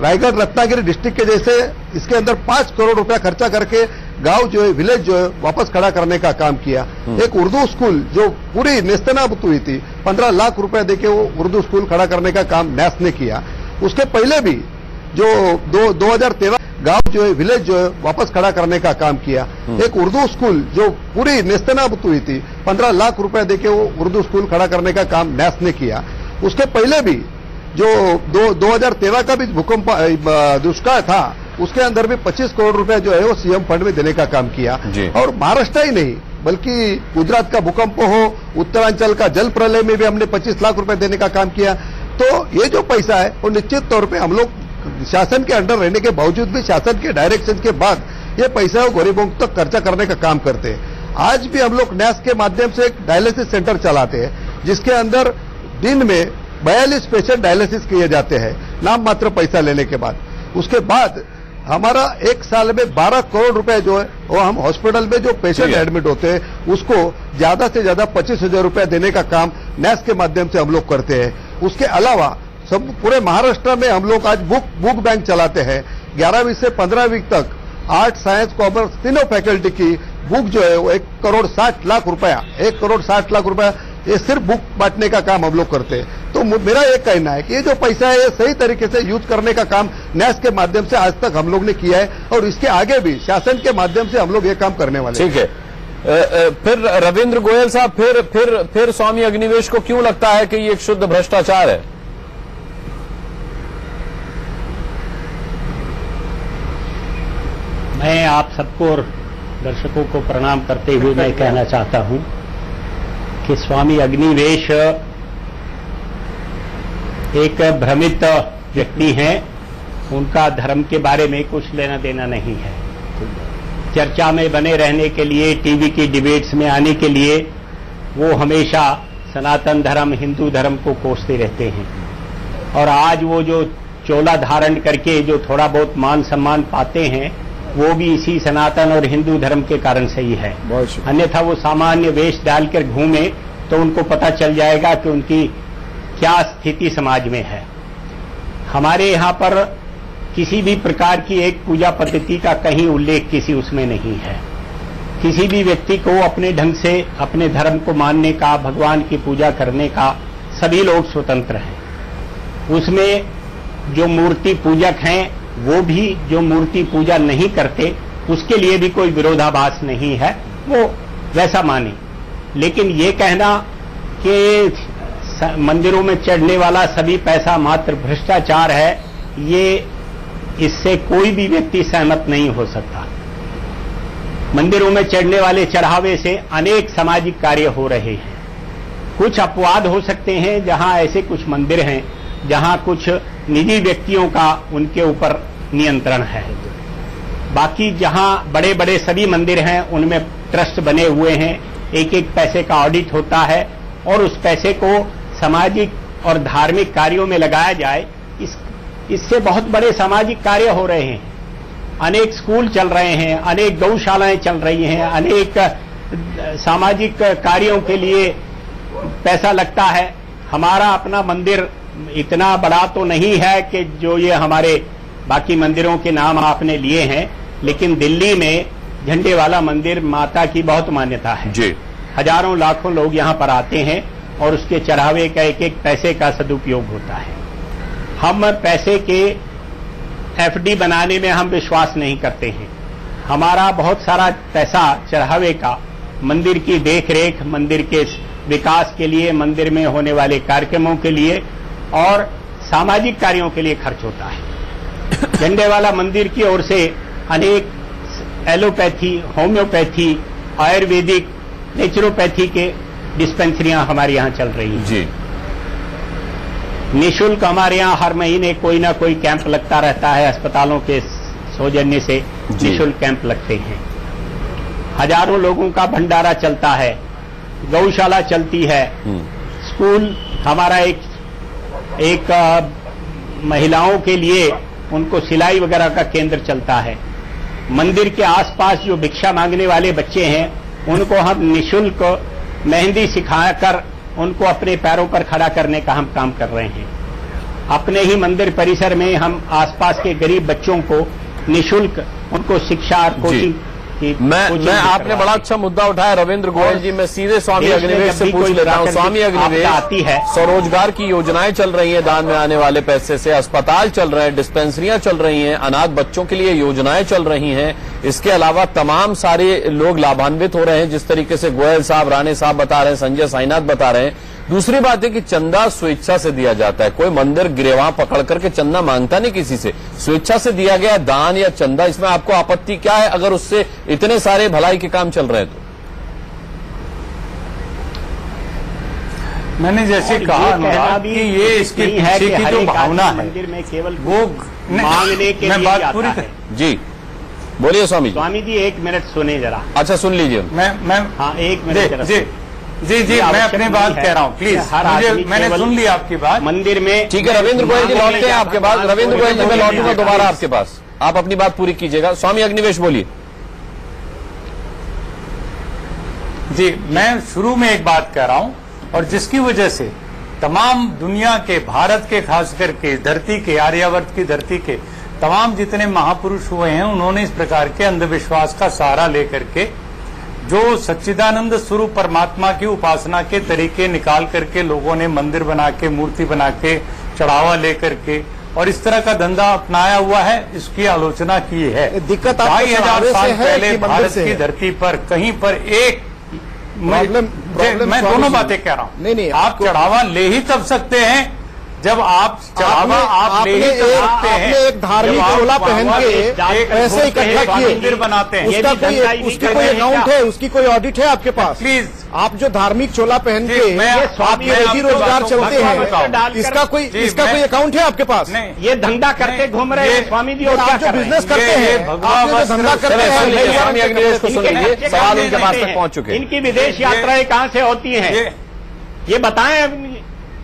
रायगढ़ रत्नागिरी डिस्ट्रिक्ट के जैसे इसके अंदर 5 करोड़ रुपया खर्चा करके गांव जो है, विलेज जो है वापस खड़ा करने का काम किया। एक उर्दू स्कूल जो पूरी नेस्तनाबूत हुई थी, 15 लाख रुपया देके वो उर्दू स्कूल खड़ा करने का काम न्यास ने किया। उसके पहले भी जो 2013 गांव जो है, विलेज जो है वापस खड़ा करने का काम किया। एक उर्दू स्कूल जो पूरी नेस्तनाबूत हुई थी, 15 लाख रुपया देके वो उर्दू स्कूल खड़ा करने का काम न्यास ने किया। उसके पहले भी जो 2013 का भी भूकंप दुष्काल था, उसके अंदर भी 25 करोड़ रुपया जो है वो सीएम फंड में देने का काम किया। और महाराष्ट्र ही नहीं बल्कि गुजरात का भूकंप हो, उत्तरांचल का जल प्रलय में भी हमने 25 लाख रुपए देने का काम किया। तो ये जो पैसा है वो निश्चित तौर पे हम लोग शासन के अंडर रहने के बावजूद भी शासन के डायरेक्शन के बाद ये पैसा वो गरीबों तक खर्चा करने का काम करते हैं। आज भी हम लोग न्यास के माध्यम से एक डायलिसिस सेंटर चलाते हैं, जिसके अंदर दिन में 42 पेशेंट डायलिसिस किए जाते हैं नाम मात्र पैसा लेने के बाद। उसके बाद हमारा एक साल में 12 करोड़ रुपए जो है वो हम हॉस्पिटल में जो पेशेंट एडमिट होते हैं उसको ज्यादा से ज्यादा 25,000 रुपए देने का काम नैस के माध्यम से हम लोग करते हैं। उसके अलावा सब पूरे महाराष्ट्र में हम लोग आज बुक बैंक चलाते हैं। 11वीं से 15वीं तक आर्ट, साइंस, कॉमर्स तीनों फैकल्टी की बुक जो है वो 1 करोड़ 60 लाख रुपया ये सिर्फ बुक बांटने का काम हम लोग करते हैं। तो मेरा ये कहना है कि ये जो पैसा है ये सही तरीके से यूज करने का काम नैस के माध्यम से आज तक हम लोग ने किया है और इसके आगे भी शासन के माध्यम से हम लोग ये काम करने वाले हैं। ठीक है। फिर रविंद्र गोयल साहब, फिर स्वामी अग्निवेश को क्यों लगता है कि ये एक शुद्ध भ्रष्टाचार है? मैं आप सबको और दर्शकों को प्रणाम करते हुए मैं कहना चाहता हूं कि स्वामी अग्निवेश एक भ्रमित व्यक्ति हैं। उनका धर्म के बारे में कुछ लेना देना नहीं है। चर्चा में बने रहने के लिए, टीवी की डिबेट्स में आने के लिए वो हमेशा सनातन धर्म, हिंदू धर्म को कोसते रहते हैं। और आज वो जो चोला धारण करके जो थोड़ा बहुत मान सम्मान पाते हैं वो भी इसी सनातन और हिंदू धर्म के कारण से ही है। अन्यथा वो सामान्य वेश डालकर घूमे तो उनको पता चल जाएगा कि उनकी क्या स्थिति समाज में है। हमारे यहाँ पर किसी भी प्रकार की एक पूजा पद्धति का कहीं उल्लेख किसी उसमें नहीं है। किसी भी व्यक्ति को अपने ढंग से अपने धर्म को मानने का, भगवान की पूजा करने का सभी लोग स्वतंत्र हैं। उसमें जो मूर्ति पूजक हैं वो भी जो मूर्ति पूजा नहीं करते उसके लिए भी कोई विरोधाभास नहीं है, वो वैसा माने। लेकिन ये कहना कि मंदिरों में चढ़ने वाला सभी पैसा मात्र भ्रष्टाचार है, ये इससे कोई भी व्यक्ति सहमत नहीं हो सकता। मंदिरों में चढ़ने वाले चढ़ावे से अनेक सामाजिक कार्य हो रहे हैं। कुछ अपवाद हो सकते हैं जहां ऐसे कुछ मंदिर हैं जहां कुछ निजी व्यक्तियों का उनके ऊपर नियंत्रण है। बाकी जहां बड़े बड़े सभी मंदिर हैं उनमें ट्रस्ट बने हुए हैं, एक एक पैसे का ऑडिट होता है और उस पैसे को सामाजिक और धार्मिक कार्यों में लगाया जाए। इससे बहुत बड़े सामाजिक कार्य हो रहे हैं। अनेक स्कूल चल रहे हैं, अनेक गौशालाएं चल रही हैं, अनेक सामाजिक कार्यों के लिए पैसा लगता है। हमारा अपना मंदिर इतना बड़ा तो नहीं है कि जो ये हमारे बाकी मंदिरों के नाम आपने लिए हैं, लेकिन दिल्ली में झंडे वाला मंदिर माता की बहुत मान्यता है जी। हजारों लाखों लोग यहाँ पर आते हैं और उसके चढ़ावे का एक एक पैसे का सदुपयोग होता है। हम पैसे के एफडी बनाने में हम विश्वास नहीं करते हैं। हमारा बहुत सारा पैसा चढ़ावे का मंदिर की देखरेख, मंदिर के विकास के लिए, मंदिर में होने वाले कार्यक्रमों के लिए और सामाजिक कार्यों के लिए खर्च होता है। झंडे वाला मंदिर की ओर से अनेक एलोपैथी, होम्योपैथी, आयुर्वेदिक, नेचुरोपैथी के डिस्पेंसरियां हमारे यहाँ चल रही हैं जी। निःशुल्क हमारे यहाँ हर महीने कोई ना कोई कैंप लगता रहता है। अस्पतालों के सौजन्य से निःशुल्क कैंप लगते हैं। हजारों लोगों का भंडारा चलता है, गौशाला चलती है, स्कूल हमारा एक महिलाओं के लिए उनको सिलाई वगैरह का केंद्र चलता है। मंदिर के आसपास जो भिक्षा मांगने वाले बच्चे हैं उनको हम निःशुल्क मेहंदी सिखाकर उनको अपने पैरों पर खड़ा करने का हम काम कर रहे हैं। अपने ही मंदिर परिसर में हम आसपास के गरीब बच्चों को निःशुल्क उनको शिक्षा और कोचिंग मैं आपने बड़ा अच्छा मुद्दा उठाया रविंद्र गोयल जी। मैं सीधे स्वामी अग्निवेश से पूछ लेता हूँ। स्वामी अग्निवेश आती है, स्वरोजगार की योजनाएं चल रही हैं, दान में आने वाले पैसे से अस्पताल चल रहे हैं, डिस्पेंसरियां चल रही हैं, अनाथ बच्चों के लिए योजनाएं चल रही हैं। इसके अलावा तमाम सारे लोग लाभान्वित हो रहे हैं, जिस तरीके से गोयल साहब, राणे साहब बता रहे हैं, संजय साईनाथ बता रहे हैं। दूसरी बात है कि चंदा स्वेच्छा से दिया जाता है। कोई मंदिर गिरेवा पकड़ करके चंदा मांगता नहीं किसी से, स्वेच्छा से दिया गया दान या चंदा, इसमें आपको आपत्ति क्या है अगर उससे इतने सारे भलाई के काम चल रहे हैं तो? मैंने जैसे कहा अनुराग कि ये इसके पीछे की जो भावना है मंदिर में केवल वो मांगने के लिए बात पूरी जी बोलिए स्वामी जी। स्वामी जी 1 मिनट सुने जरा। अच्छा सुन लीजिए। मैं हाँ 1 मिनट जी मैं अपनी बात कह रहा हूँ प्लीज। मैंने सुन ली आपकी बात। मंदिर में ठीक है रविंद्र गोयल जी लौटते हैं आपके पास। रविंद्र गोयल जी मैं लौटूंगा दोबारा आपके पास। आप अपनी बात पूरी कीजिएगा। स्वामी अग्निवेश बोलिए। जी, मैं शुरू में एक बात कह रहा हूं, और जिसकी वजह से तमाम दुनिया के, भारत के खास करके, धरती के, आर्यावर्त की धरती के तमाम जितने महापुरुष हुए हैं, उन्होंने इस प्रकार के अंधविश्वास का सहारा लेकर के जो सच्चिदानंद स्वरूप परमात्मा की उपासना के तरीके निकाल करके लोगों ने मंदिर बना के, मूर्ति बना के, चढ़ावा लेकर के और इस तरह का धंधा अपनाया हुआ है, इसकी आलोचना की है। दिक्कत 2500 साल पहले भारत की धरती पर कहीं पर एक मैं दोनों बातें कह रहा हूँ। नहीं, आप चढ़ावा ले ही तब सकते हैं जब आप चढ़ावा आप ले ही तब सकते हैं। आपने एक धार्मिक चोला पहन के पैसे इकट्ठा किए, मंदिर बनाते हैं, उसकी कोई अकाउंट है, उसकी कोई ऑडिट है आपके पास? प्लीज, आप जो धार्मिक चोला पहन के आपके रोजी रोजगार चलते हैं, इसका कोई अकाउंट है आपके पास? ये धंधा करके घूम रहे हैं स्वामी जी, और आप जो बिजनेस करते हैं, आप जो धंधा करते हैं, सवाल उनके पास तक पहुंच चुके हैं। इनकी विदेश यात्राएं कहाँ से होती हैं, ये बताएं,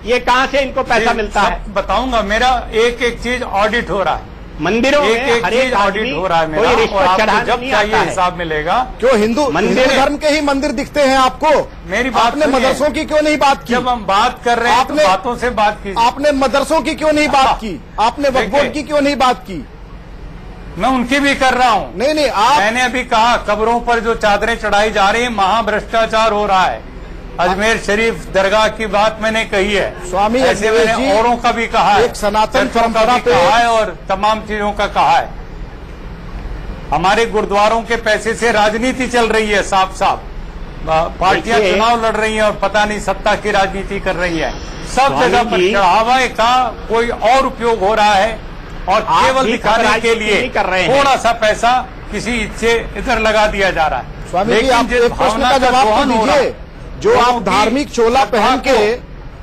ये कहाँ से इनको पैसा मिलता है? बताऊंगा। मेरा एक एक चीज ऑडिट हो रहा है, मंदिरों में एक चीज ऑडिट हो रहा है मेरा, और आपको जब चाहिए हिसाब मिलेगा। क्यों हिंदू धर्म के ही मंदिर दिखते हैं आपको? मेरी बात, आपने मदरसों की क्यों नहीं बात की? जब हम बात कर रहे हैं तो बातों से बात की। आपने मदरसों की क्यों नहीं बात की? आपने वक्फ बोर्ड की क्यों नहीं बात की? मैं उनकी भी कर रहा हूँ। नहीं, मैंने अभी कहा कब्रों पर जो चादरें चढ़ाई जा रही है, महाभ्रष्टाचार हो रहा है। अजमेर शरीफ दरगाह की बात मैंने कही है, स्वामी ऐसे मैंने औरों का भी कहा है, एक सनातन परंपरा पे कहा है और तमाम चीजों का कहा है। हमारे गुरुद्वारों के पैसे से राजनीति चल रही है, साफ साफ पार्टियां चुनाव लड़ रही हैं और पता नहीं सत्ता की राजनीति कर रही है। सब जगह पर चढ़ावे का कोई और उपयोग हो रहा है, और केवल दिखाने के लिए थोड़ा सा पैसा किसी इच्छे इधर लगा दिया जा रहा है। स्वामी जी, आप एक प्रश्न का जवाब दीजिए। जो आप धार्मिक चोला पहन के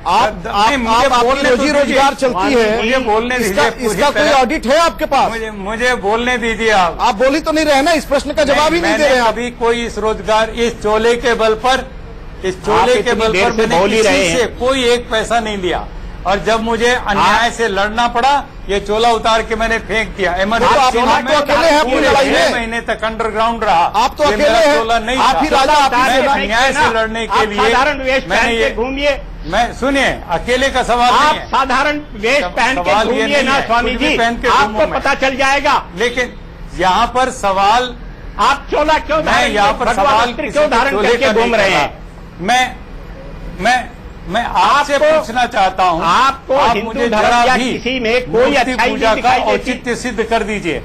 आप रोजी रोजगार चलती है, मुझे बोलने दीजिए। इसका कोई ऑडिट है आपके पास? मुझे बोलने दीजिए। आप बोल ही तो नहीं रहे ना, इस प्रश्न का जवाब ही नहीं दे रहे हैं। अभी कोई इस रोजगार, इस चोले के बल पर, मैंने किसी से कोई एक पैसा नहीं लिया, और जब मुझे अन्याय से लड़ना पड़ा, ये चोला उतार के मैंने फेंक दिया। इमरजेंसी में 6 महीने तक अंडरग्राउंड रहा। आप तो अकेले हैं, चोला नहीं, आप ही राजा, अन्याय से लड़ने के लिए साधारण वेश पहन के घूमिए। मैं सुनिए, अकेले का सवाल नहीं है, साधारण वेश पहन के घूमिए ना स्वामी जी, आपको पता चल जाएगा। लेकिन यहाँ पर सवाल, आप चोला क्यों, मैं यहाँ पर सवाल क्यों धारण करके घूम रहे हैं? मैं आपसे पूछना चाहता हूँ, आपको मुझे जरा भी किसी में कोई अच्छाई पूजा का औचित्य सिद्ध कर दीजिए,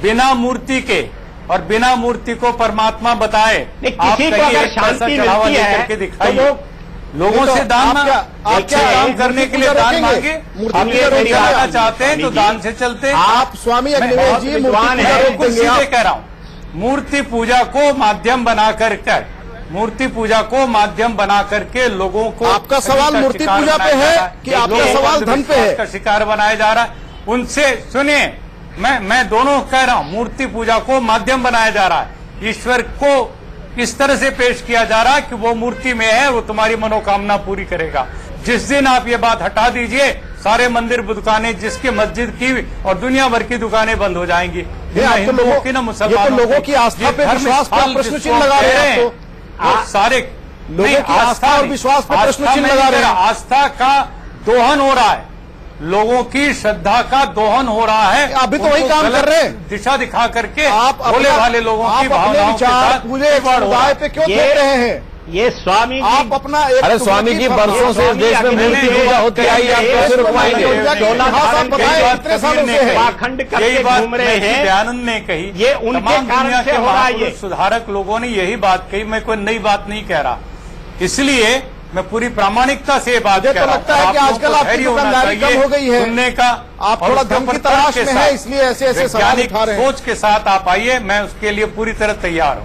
बिना मूर्ति के, और बिना मूर्ति को परमात्मा बताए। किसी को अगर शांति मिलती है करके दिखाइए, लोगों से दान काम करने के लिए दान मांगे। हम ये रोजाना चाहते हैं तो दान से चलते हैं। आप स्वामी अग्निवेश जी सीधे कह रहा हूँ, मूर्ति पूजा को माध्यम बना करके लोगों को, आपका सवाल मूर्ति पूजा पे है कि आपका सवाल धन पे है? का शिकार बनाया जा रहा है। उनसे सुनिए, मैं दोनों कह रहा हूं, मूर्ति पूजा को माध्यम बनाया जा रहा है। ईश्वर को इस तरह से पेश किया जा रहा है कि वो मूर्ति में है, वो तुम्हारी मनोकामना पूरी करेगा। जिस दिन आप ये बात हटा दीजिए, सारे मंदिर दुकानें, जिसकी मस्जिद की और दुनिया भर की दुकानें बंद हो जाएंगी। हिंदुओं की ना मुसलमानों, लोगों की आस्था पे विश्वास पर प्रश्न चिन्ह लगा रहे हैं। सारे लोगों की आस्था और विश्वास पर प्रश्न चिन्ह लगा रहे हैं। आस्था का दोहन हो रहा है, लोगों की श्रद्धा का दोहन हो रहा है। अभी तो वही काम कर रहे हैं, दिशा दिखा करके आप भोले भाले लोगों की भावनाओं के साथ पूरे समुदाय पे क्यों थोप रहे हैं? ये स्वामी आप अपना अरे स्वामी जी, बरसों से देश में मूर्ति पूजा होती आई, आप कैसे रुकवाएंगे? इतने सालों से पाखंड करके घूम रहे हैं। दयानंद ने कही, ये उनके कारण से हो रहा है। सुधारक लोगों ने यही बात कही, मैं कोई नई बात नहीं कह रहा। इसलिए मैं पूरी प्रामाणिकता से बात कर रहा हूं। लगता है कि आजकल आपकी दुकानदारी कम हो गई है, सुनने का, आप थोड़ा धन की तलाश में है, इसलिए ऐसे सवाल उठा रहे हैं। सोच के साथ आप आइए, मैं उसके लिए पूरी तरह तैयार हूं।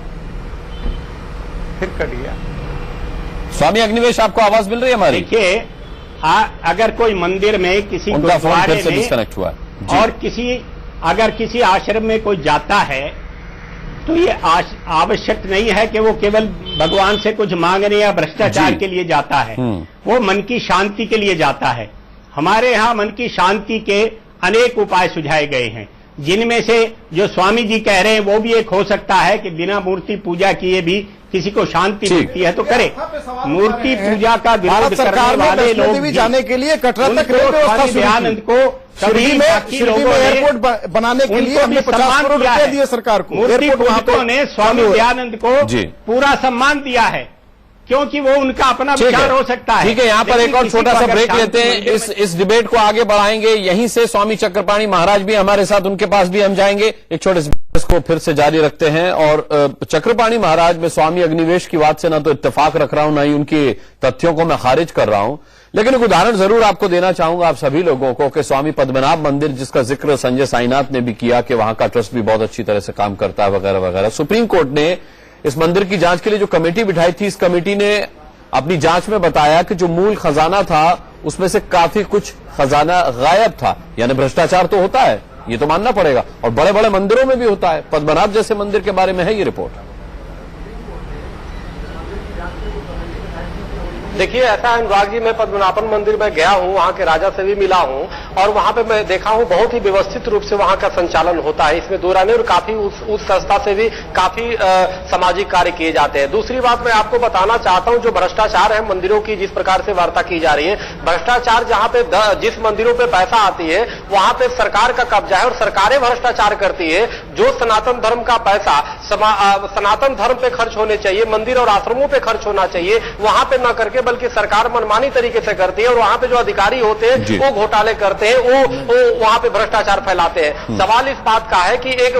फिर कटिए। स्वामी अग्निवेश, आपको आवाज मिल रही है हमारी? देखिए, अगर कोई मंदिर में किसी उनका फोन फिर से डिस्कनेक्ट हुआ और अगर किसी आश्रम में कोई जाता है, तो ये आवश्यक नहीं है कि वो केवल भगवान से कुछ मांगने या भ्रष्टाचार के लिए जाता है। वो मन की शांति के लिए जाता है। हमारे यहाँ मन की शांति के अनेक उपाय सुझाए गए हैं। जिनमें से जो स्वामी जी कह रहे हैं वो भी एक हो सकता है कि बिना मूर्ति पूजा किए भी किसी को शांति मिलती है तो करे। मूर्ति पूजा का विरोध करने वाले लोग भी जाने के लिए कटरा तक स्वामी दयानंद को एयरपोर्ट बनाने के लिए हमने 50 करोड़ रुपए दिए सरकार को। मूर्ति पूजकों ने स्वामी दयानंद को पूरा सम्मान दिया है क्योंकि वो उनका अपना विचार हो सकता है। ठीक है, यहाँ पर एक और छोटा सा ब्रेक लेते हैं, इस डिबेट को आगे बढ़ाएंगे। यहीं से स्वामी चक्रपाणी महाराज भी हमारे साथ, उनके पास भी हम जाएंगे। एक छोटे से को फिर से जारी रखते हैं। और चक्रपाणी महाराज में स्वामी अग्निवेश की बात से ना तो इत्तेफाक रख रहा हूं, ना ही उनके तथ्यों को मैं खारिज कर रहा हूं, लेकिन एक उदाहरण जरूर आपको देना चाहूंगा आप सभी लोगों को कि स्वामी पद्मनाभ मंदिर, जिसका जिक्र संजय साईनाथ ने भी किया कि वहां का ट्रस्ट भी बहुत अच्छी तरह से काम करता है वगैरह वगैरह। सुप्रीम कोर्ट ने इस मंदिर की जांच के लिए जो कमेटी बिठाई थी, इस कमेटी ने अपनी जांच में बताया कि जो मूल खजाना था उसमें से काफी कुछ खजाना गायब था। यानी भ्रष्टाचार तो होता है, ये तो मानना पड़ेगा, और बड़े बड़े मंदिरों में भी होता है। पद्मनाभ जैसे मंदिर के बारे में है ये रिपोर्ट। देखिए, ऐसा है अनुराग जी, मैं पद्मनाभन मंदिर में गया हूँ, वहाँ के राजा से भी मिला हूँ और वहाँ पे मैं देखा हूँ बहुत ही व्यवस्थित रूप से वहाँ का संचालन होता है, इसमें दो राय नहीं। और काफी उस संस्था से भी काफी सामाजिक कार्य किए जाते हैं। दूसरी बात मैं आपको बताना चाहता हूँ, जो भ्रष्टाचार है मंदिरों की, जिस प्रकार से वार्ता की जा रही है, भ्रष्टाचार जहाँ पे जिस मंदिरों पे पैसा आती है वहाँ पे सरकार का कब्जा है और सरकारें भ्रष्टाचार करती है। जो सनातन धर्म का पैसा सनातन धर्म पे खर्च होने चाहिए, मंदिर और आश्रमों पे खर्च होना चाहिए, वहाँ पे न करके बल्कि सरकार मनमानी तरीके से करती है और वहां पे जो अधिकारी होते हैं वो घोटाले करते हैं, वो वहां पे भ्रष्टाचार फैलाते हैं। सवाल इस बात का है कि एक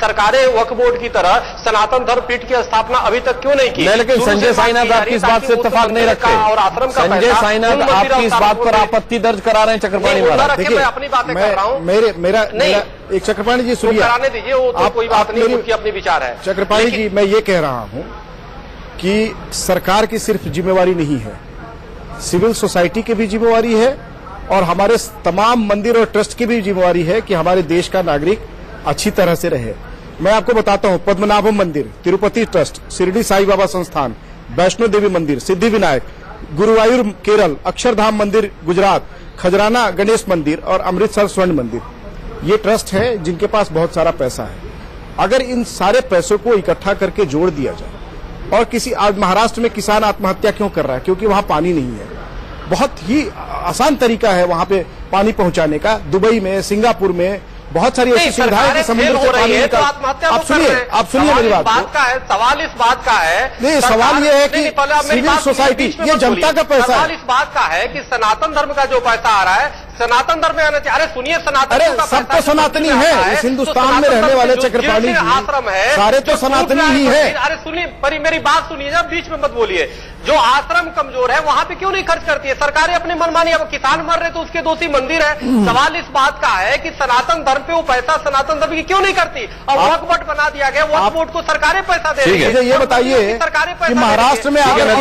सरकारें वक्फ बोर्ड की तरह सनातन धर्म पीठ की स्थापना अभी तक क्यों नहीं की? लेकिन संजय साईनाथ आपकी इस बात से इत्तेफाक नहीं रखते और आश्रम का संजय साईनाथ आपकी इस बात पर आपत्ति दर्ज करा रहे हैं चक्रपाणी महाराज। देखिए, मैं अपनी बातें कर रहा हूँ, मेरा एक चक्रपाणी जी सुनिए, कराने दीजिए, वो तो कोई बात नहीं, उनकी अपनी विचार है। चक्रपाणी जी, मैं ये कह रहा हूँ कि सरकार की सिर्फ जिम्मेवारी नहीं है, सिविल सोसाइटी की भी जिम्मेवारी है और हमारे तमाम मंदिर और ट्रस्ट की भी जिम्मेवारी है कि हमारे देश का नागरिक अच्छी तरह से रहे। मैं आपको बताता हूं, पद्मनाभम मंदिर, तिरुपति ट्रस्ट, शिरडी साई बाबा संस्थान, वैष्णो देवी मंदिर, सिद्धि विनायक, गुरुवायूर केरल, अक्षरधाम मंदिर गुजरात, खजराना गणेश मंदिर और अमृतसर स्वर्ण मंदिर, ये ट्रस्ट है जिनके पास बहुत सारा पैसा है। अगर इन सारे पैसों को इकट्ठा करके जोड़ दिया जाए, और किसी आज महाराष्ट्र में किसान आत्महत्या क्यों कर रहा है? क्योंकि वहां पानी नहीं है। बहुत ही आसान तरीका है वहां पे पानी पहुंचाने का। दुबई में, सिंगापुर में बहुत सारी ऐसी सुविधाएं कि समुद्र से पानी निकाल। आप सुनिए मेरी बात का है, सवाल इस बात का है, नहीं सवाल ये है कि सिविल सोसाइटी, ये जनता का पैसा है। सवाल इस बात का है कि सनातन धर्म का जो पैसा आ रहा है सनातन धर्म में आना चाहिए। अरे सुनिए, सनातन का सब तो सनातनी है इस हिंदुस्तान में रहने वाले चक्रपाणी आश्रम है, सारे तो सनातनी ही है। अरे सुनिए, मेरी बात सुनिए, जब बीच में मत बोलिए। जो आश्रम कमजोर है वहां पे क्यों नहीं खर्च करती है सरकारें अपनी मनमानी? अब किसान मर रहे तो उसके दोषी मंदिर है। सवाल इस बात का है कि सनातन धर्म पे वो पैसा सनातन धर्म की क्यों नहीं करती? और वक्फ बोर्ड बना दिया गया, वक्फ बोर्ड को सरकारें पैसा दे रही है। ये बताइए कि महाराष्ट्र में मेरे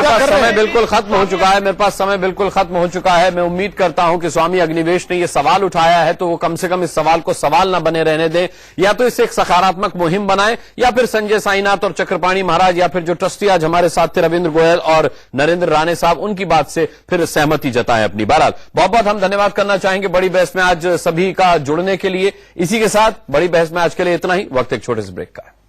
पास समय बिल्कुल खत्म हो चुका है, मेरे पास समय बिल्कुल खत्म हो चुका है। मैं उम्मीद करता हूं कि स्वामी अग्निवेश ने ये सवाल उठाया है तो वो कम से कम इस सवाल को सवाल न बने रहने दें, या तो इससे एक सकारात्मक मुहिम बनाएं, या फिर संजय साईनाथ और चक्रपाणी महाराज या फिर जो ट्रस्टी आज हमारे साथ थे रविंद्र गोयल और नरेंद्र राणे साहब, उनकी बात से फिर सहमति जताएं अपनी। बहरहाल बहुत बहुत हम धन्यवाद करना चाहेंगे बड़ी बहस में आज सभी का जुड़ने के लिए। इसी के साथ बड़ी बहस में आज के लिए इतना ही। वक्त एक छोटे से ब्रेक का है।